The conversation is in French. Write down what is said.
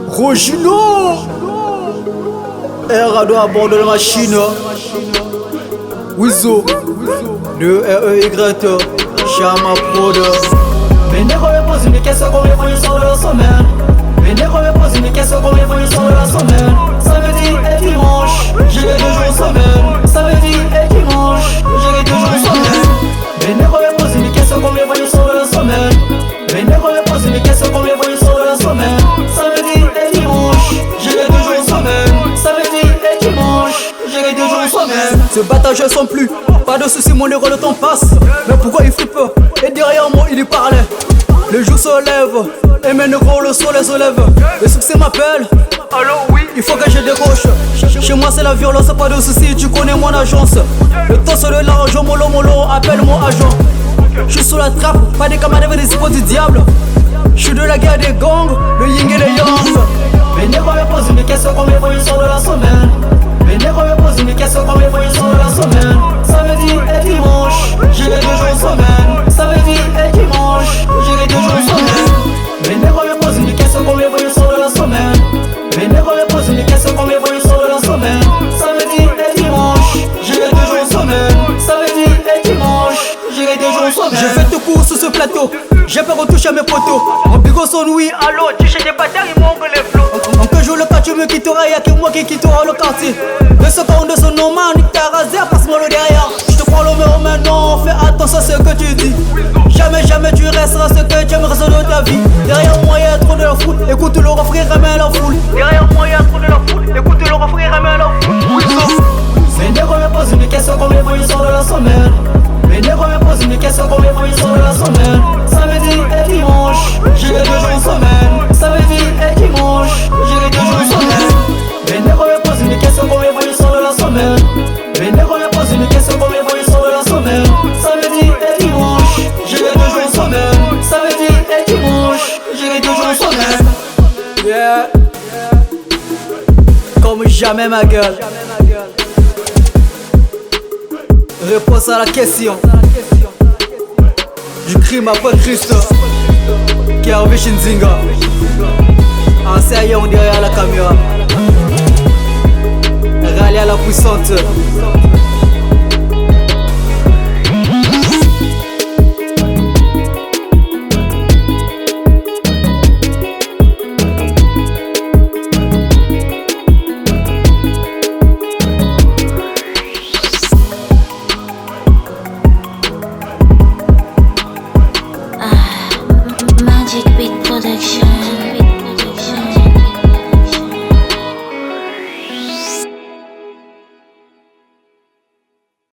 Rogino R à bord de la machine. Wizo de REY Chama Prod. Venez me pose une question comme les voyous de la semaine. Venez me pose une question comme les voyous de la semaine. Samedi et dimanche, j'ai 2 jours semaine. Samedi et dimanche, j'ai 2 jours semaine. Venez me pose une question comme les voyous de la semaine. Venez me pose une question comme les voyous de la semaine. Samedi et dimanche, j'ai 2 jours semaine. Samedi et dimanche, j'ai 2 jours semaine. Ce battage je sens plus. Pas de soucis, mon héros, le temps passe. Mais pourquoi il flippe? Et derrière moi il y parlait. Le jour se lève, et mes négros le soleil se lève. Le succès m'appelle, allô oui, il faut que je décroche. Chez moi c'est la violence, pas de soucis, tu connais mon agence. Le temps c'est de l'argent, mollo mollo, appelle mon agent. Je suis sous la trappe, pas des camarades avec des hippos du diable. Je suis de la guerre des gangs, le yin et les yang. Venez me pose une question comme les voyous de la semaine. Venez me pose une question comme les voyous de la semaine. Samedi et dimanche, j'ai 2 jours semaine. Samedi et dimanche, j'ai 2 jours semaine. Venez me pose une question comme les voyous de la semaine. Venez me pose une question comme les voyous de la semaine. Samedi et dimanche, j'ai 2 jours semaine. Samedi et dimanche, j'ai 2 jours semaine. Je fais tout court sur ce plateau, j'ai pas retouché à mes potos. En bigo son oui, allô, tu cherches des bâtards, ils m'ont les flots. En que joue le cas, tu me quitteras, y'a que moi qui quittera le quartier. De ce camp, de ce nom, man, nique ta rasée, passe-moi le derrière. Je te prends le numéro maintenant, fais attention à ce que tu dis. Jamais, jamais tu resteras ce que tu aimerais de ta vie. Derrière moi, y'a trop de la foule, écoute le refrain, ramène la foule. Derrière moi, y'a trop de la foule, écoute le refrain, ramène la foule. Venez me pose une question comme les voyous de la semaine. Venez me pose une question comme les voyous de la semaine. Samedi et dimanche, j'ai 2 jours semaine. Samedi et dimanche, j'ai 2 jours semaine. Venez me pose une question comme les voyous de la semaine. Venez me pose une question comme les voyous de la semaine. Samedi et dimanche, j'ai 2 jours semaine. Samedi et dimanche, j'ai 2 jours semaine. Yeah. Comme jamais ma gueule. Réponse à la question du crime après Christ. Kervin Shinzinga. Enseignant derrière la caméra. Rallye à la puissante.